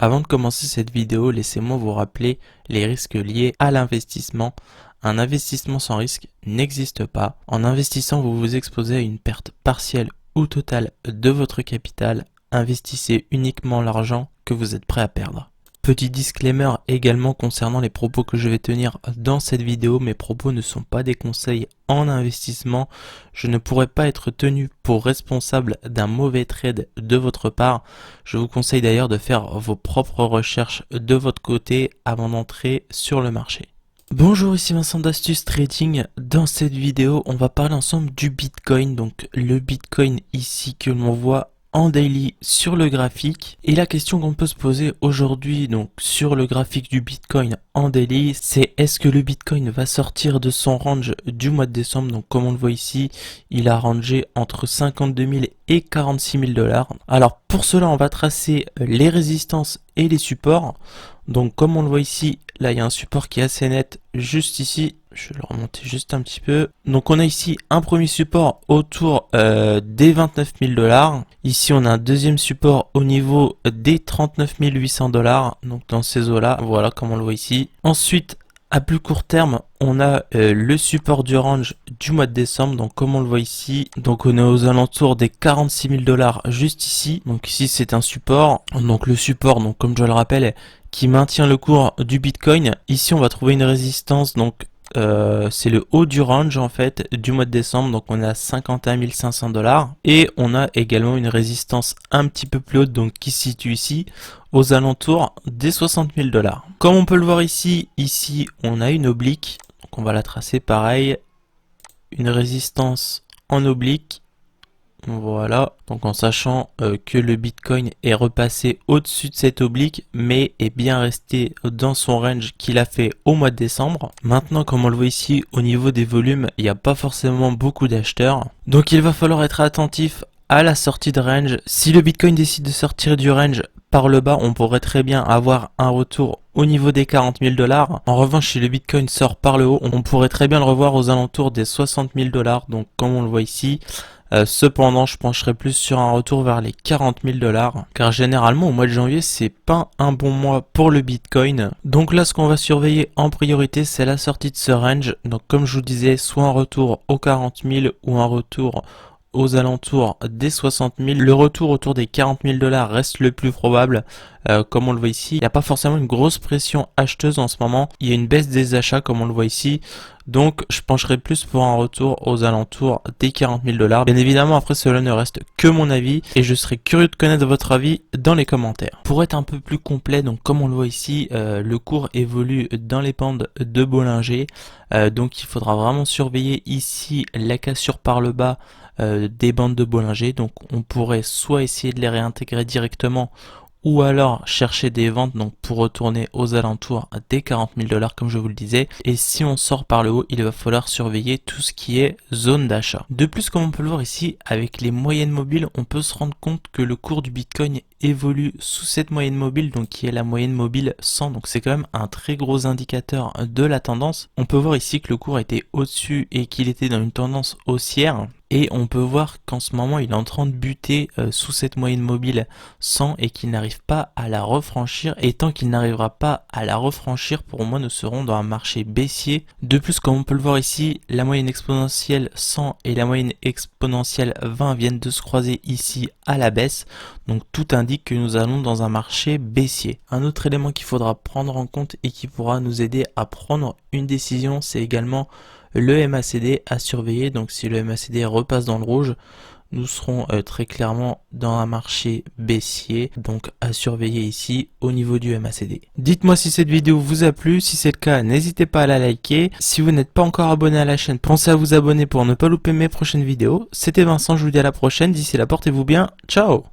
Avant de commencer cette vidéo, laissez-moi vous rappeler les risques liés à l'investissement. Un investissement sans risque n'existe pas. En investissant, vous vous exposez à une perte partielle ou totale de votre capital. Investissez uniquement l'argent que vous êtes prêt à perdre. Petit disclaimer également concernant les propos que je vais tenir dans cette vidéo. Mes propos ne sont pas des conseils en investissement. Je ne pourrais pas être tenu pour responsable d'un mauvais trade de votre part. Je vous conseille d'ailleurs de faire vos propres recherches de votre côté avant d'entrer sur le marché. Bonjour, ici Vincent d'Astuce Trading. Dans cette vidéo, on va parler ensemble du Bitcoin. Donc le Bitcoin ici que l'on voit en daily sur le graphique. Et la question qu'on peut se poser aujourd'hui donc sur le graphique du Bitcoin en daily, c'est est-ce que le Bitcoin va sortir de son range du mois de décembre? Donc comme on le voit ici, il a rangé entre 52 000 et 46 000 dollars. Alors pour cela, on va tracer les résistances et les supports. Donc comme on le voit ici, là il y a un support qui est assez net juste ici. Je vais le remonter juste un petit peu. Donc on a ici un premier support autour des 29 000 dollars. Ici on a un deuxième support au niveau des 39 800 dollars. Donc dans ces eaux là, voilà comme on le voit ici. Ensuite, à plus court terme, on a le support du range du mois de décembre. Donc comme on le voit ici, donc on est aux alentours des 46 000 dollars juste ici. Donc ici c'est un support. Donc le support, donc comme je le rappelle, qui maintient le cours du Bitcoin. Ici on va trouver une résistance, donc c'est le haut du range en fait du mois de décembre, donc on est à 51 500 dollars et on a également une résistance un petit peu plus haute donc qui se situe ici aux alentours des 60 000 dollars. Comme on peut le voir ici, on a une oblique, donc on va la tracer pareil, une résistance en oblique. Voilà, donc en sachant que le Bitcoin est repassé au-dessus de cette oblique, mais est bien resté dans son range qu'il a fait au mois de décembre. Maintenant, comme on le voit ici, au niveau des volumes, il n'y a pas forcément beaucoup d'acheteurs. Donc il va falloir être attentif à la sortie de range. Si le Bitcoin décide de sortir du range par le bas, on pourrait très bien avoir un retour au niveau des 40 000 dollars. En revanche, si le Bitcoin sort par le haut, on pourrait très bien le revoir aux alentours des 60 000 dollars. Donc comme on le voit ici, cependant, je pencherai plus sur un retour vers les 40 000 dollars, car généralement au mois de janvier, c'est pas un bon mois pour le Bitcoin. Donc là, ce qu'on va surveiller en priorité, c'est la sortie de ce range. Donc comme je vous disais, soit un retour aux 40 000 ou un retour aux alentours des 60 000. Le retour autour des 40 000 dollars reste le plus probable. Comme on le voit ici, il n'y a pas forcément une grosse pression acheteuse en ce moment. Il y a une baisse des achats comme on le voit ici. Donc je pencherai plus pour un retour aux alentours des 40 000 dollars. Bien évidemment, après cela ne reste que mon avis et je serais curieux de connaître votre avis dans les commentaires. Pour être un peu plus complet, donc comme on le voit ici, le cours évolue dans les bandes de Bollinger. Donc il faudra vraiment surveiller ici la cassure par le bas des bandes de Bollinger. Donc on pourrait soit essayer de les réintégrer directement ou alors chercher des ventes donc pour retourner aux alentours des 40 000 dollars comme je vous le disais. Et si on sort par le haut, il va falloir surveiller tout ce qui est zone d'achat. De plus, comme on peut le voir ici, avec les moyennes mobiles, on peut se rendre compte que le cours du Bitcoin évolue sous cette moyenne mobile, donc qui est la moyenne mobile 100, donc c'est quand même un très gros indicateur de la tendance. On peut voir ici que le cours était au-dessus et qu'il était dans une tendance haussière. Et on peut voir qu'en ce moment, il est en train de buter sous cette moyenne mobile 100 et qu'il n'arrive pas à la refranchir. Et tant qu'il n'arrivera pas à la refranchir, pour moi, nous serons dans un marché baissier. De plus, comme on peut le voir ici, la moyenne exponentielle 100 et la moyenne exponentielle 20 viennent de se croiser ici à la baisse. Donc tout indique que nous allons dans un marché baissier. Un autre élément qu'il faudra prendre en compte et qui pourra nous aider à prendre une décision, c'est également le MACD à surveiller. Donc si le MACD repasse dans le rouge, nous serons très clairement dans un marché baissier, donc à surveiller ici au niveau du MACD. Dites-moi si cette vidéo vous a plu, si c'est le cas, n'hésitez pas à la liker. Si vous n'êtes pas encore abonné à la chaîne, pensez à vous abonner pour ne pas louper mes prochaines vidéos. C'était Vincent, je vous dis à la prochaine, d'ici là portez-vous bien, ciao.